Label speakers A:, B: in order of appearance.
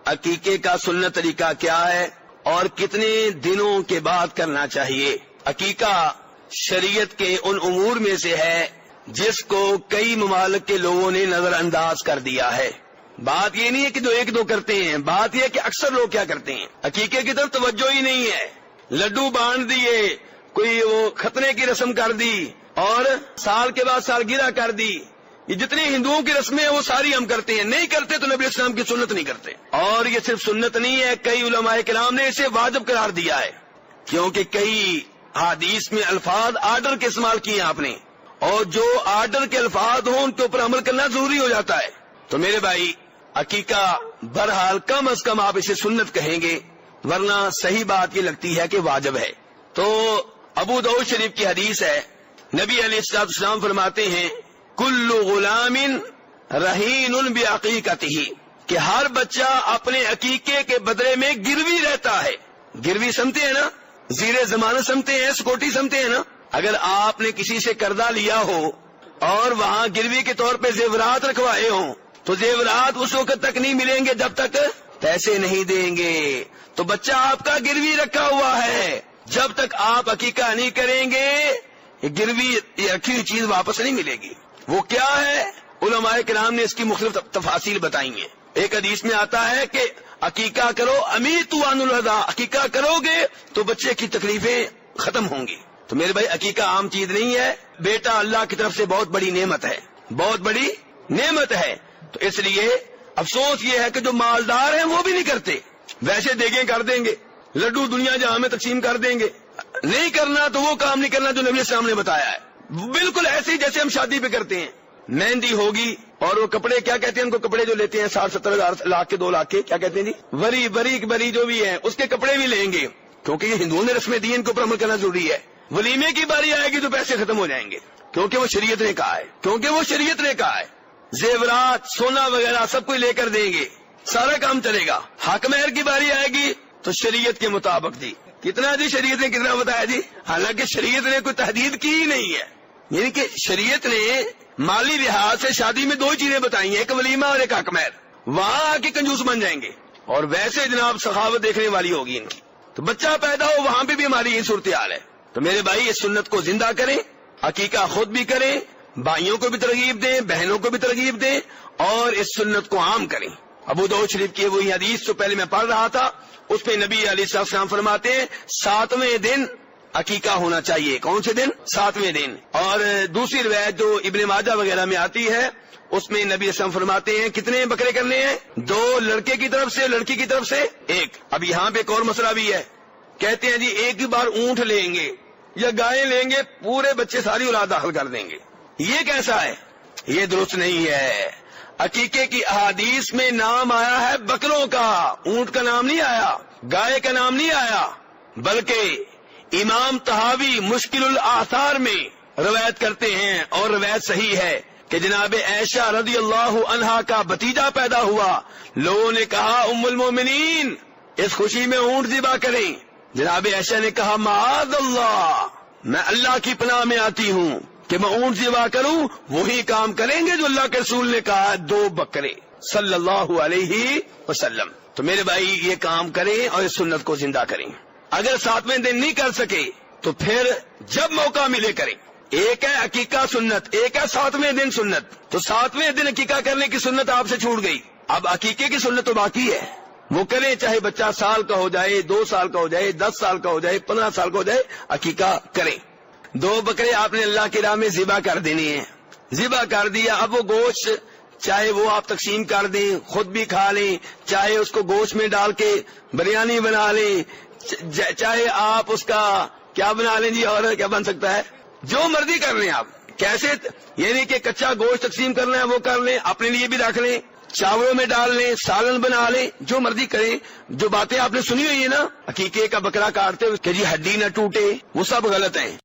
A: عقیقے کا سنت طریقہ کیا ہے اور کتنے دنوں کے بعد کرنا چاہیے۔ عقیقہ شریعت کے ان امور میں سے ہے جس کو کئی ممالک کے لوگوں نے نظر انداز کر دیا ہے۔ بات یہ نہیں ہے کہ جو ایک دو کرتے ہیں، بات یہ ہے کہ اکثر لوگ کیا کرتے ہیں، عقیقے کی طرف توجہ ہی نہیں ہے، لڈو باندھ دیے، کوئی وہ ختنے کی رسم کر دی اور سال کے بعد سالگرہ کر دی۔ یہ جتنی ہندوؤں کی رسمیں ہیں وہ ساری ہم کرتے ہیں، نہیں کرتے تو نبی اسلام کی سنت نہیں کرتے۔ اور یہ صرف سنت نہیں ہے، کئی علماء کرام نے اسے واجب قرار دیا ہے، کیونکہ کئی حدیث میں الفاظ آرڈر کے استعمال کیے ہیں آپ نے، اور جو آرڈر کے الفاظ ہوں ان کے اوپر عمل کرنا ضروری ہو جاتا ہے۔ تو میرے بھائی عقیقہ بہرحال کم از کم آپ اسے سنت کہیں گے، ورنہ صحیح بات یہ لگتی ہے کہ واجب ہے۔ تو ابو داؤد شریف کی حدیث ہے، نبی علیہ السلام فرماتے ہیں کل غلام رہین بعقیقتہ، کہ ہر بچہ اپنے عقیقے کے بدلے میں گروی رہتا ہے۔ گروی سمجھتے ہیں نا، زیر ضمانت سمجھتے ہیں، سکوٹی سمجھتے ہیں نا۔ اگر آپ نے کسی سے قرضہ لیا ہو اور وہاں گروی کے طور پہ زیورات رکھوائے ہوں تو زیورات اس وقت تک نہیں ملیں گے جب تک پیسے نہیں دیں گے۔ تو بچہ آپ کا گروی رکھا ہوا ہے، جب تک آپ عقیقہ نہیں کریں گے یہ گروی رکھی ہوئی چیز واپس نہیں ملے گی۔ وہ کیا ہے؟ علماء کرام نے اس کی مختلف تفاصیل بتائی ہیں۔ ایک حدیث میں آتا ہے کہ عقیقہ کرو امیتوا عن الرضاع، عقیقہ کرو گے تو بچے کی تکلیفیں ختم ہوں گی۔ تو میرے بھائی عقیقہ عام چیز نہیں ہے، بیٹا اللہ کی طرف سے بہت بڑی نعمت ہے، بہت بڑی نعمت ہے۔ تو اس لیے افسوس یہ ہے کہ جو مالدار ہیں وہ بھی نہیں کرتے، ویسے دیگیں کر دیں گے، لڈو دنیا جہاں میں تقسیم کر دیں گے، نہیں کرنا تو وہ کام نہیں کرنا جو نبی السلام نے بتایا ہے، بالکل ایسے ہی جیسے ہم شادی پہ کرتے ہیں۔ مہندی ہوگی اور وہ کپڑے کیا کہتے ہیں ان کو، کپڑے جو لیتے ہیں 60-70 ہزار، لاکھ کے 2 لاکھ کے، کیا کہتے ہیں جی، بری جو بھی ہے اس کے کپڑے بھی لیں گے، کیونکہ یہ ہندوؤں نے رسمیں دی، ان کے اوپر عمل کرنا ضروری ہے۔ ولیمے کی باری آئے گی تو پیسے ختم ہو جائیں گے، کیونکہ وہ شریعت نے کہا ہے، زیورات سونا وغیرہ سب کچھ لے کر دیں گے، سارا کام چلے گا۔ حق مہر کی باری آئے گی تو شریعت کے مطابق جی، کتنا جی شریعت نے کتنا بتایا جی، حالانکہ شریعت نے کوئی تحدید کی ہی نہیں ہے، یعنی کہ شریعت نے مالی لحاظ سے شادی میں 2 چیزیں بتائی ہیں، ایک ولیمہ اور ایک حق مہر، وہاں آ کے کنجوس بن جائیں گے، اور ویسے جناب سخاوت دیکھنے والی ہوگی ان کی، تو بچہ پیدا ہو وہاں پہ بھی ہماری یہ صورتحال ہے۔ تو میرے بھائی اس سنت کو زندہ کریں، عقیقہ خود بھی کریں، بھائیوں کو بھی ترغیب دیں، بہنوں کو بھی ترغیب دیں، اور اس سنت کو عام کریں۔ ابو داؤد شریف کی وہی حدیث جو پہلے میں پڑھ رہا تھا، اس میں نبی علیہ السلام فرماتے ہیں 7ویں دن عقیقہ ہونا چاہیے۔ کون سے دن؟ 7ویں دن۔ اور دوسری روایت جو ابن ماجہ وغیرہ میں آتی ہے اس میں نبی اسلام فرماتے ہیں کتنے بکرے کرنے ہیں؟ 2 لڑکے کی طرف سے، لڑکی کی طرف سے 1۔ اب یہاں پہ ایک اور مسئلہ بھی ہے، کہتے ہیں جی ایک ہی بار اونٹ لیں گے یا گائے لیں گے، پورے بچے ساری اولاد داخل کر دیں گے، یہ کیسا ہے؟ یہ درست نہیں ہے۔ عقیقے کی احادیث میں نام آیا ہے بکروں کا، اونٹ کا نام نہیں آیا، گائے کا نام نہیں آیا، بلکہ امام طحاوی مشکل الاثار میں روایت کرتے ہیں، اور روایت صحیح ہے کہ جناب عائشہ رضی اللہ عنہا کا بھتیجا پیدا ہوا، لوگوں نے کہا ام المومنین اس خوشی میں اونٹ ذبح کریں، جناب عائشہ نے کہا معاذ اللہ، میں اللہ کی پناہ میں آتی ہوں کہ میں اونٹ ذبح کروں، وہی کام کریں گے جو اللہ کے رسول نے کہا 2 بکرے صلی اللہ علیہ وسلم۔ تو میرے بھائی یہ کام کریں اور اس سنت کو زندہ کریں۔ اگر 7ویں دن نہیں کر سکے تو پھر جب موقع ملے کریں۔ ایک ہے عقیقہ سنت، ایک ہے 7ویں دن سنت، تو 7ویں دن عقیقہ کرنے کی سنت آپ سے چھوٹ گئی، اب عقیقے کی سنت تو باقی ہے، وہ کریں، چاہے بچہ سال کا ہو جائے، 2 سال کا ہو جائے، 10 سال کا ہو جائے، 15 سال کا ہو جائے، عقیقہ کریں۔ 2 بکرے آپ نے اللہ کی راہ میں ذبح کر دینے ہیں، ذبح کر دیا، اب وہ گوشت چاہے وہ آپ تقسیم کر دیں، خود بھی کھا لیں، چاہے اس کو گوشت میں ڈال کے بریانی بنا لیں، چاہے آپ اس کا کیا بنا لیں جی، اور کیا بن سکتا ہے، جو مرضی کر لیں آپ، کیسے، یعنی کہ کچا گوشت تقسیم کرنا ہے وہ کر لیں، اپنے لیے بھی رکھ لیں، چاولوں میں ڈال لیں، سالن بنا لیں، جو مرضی کریں۔ جو باتیں آپ نے سنی ہوئی ہے نا عقیقے کا بکرا کاٹتے کہ جی ہڈی نہ ٹوٹے، وہ سب غلط ہیں۔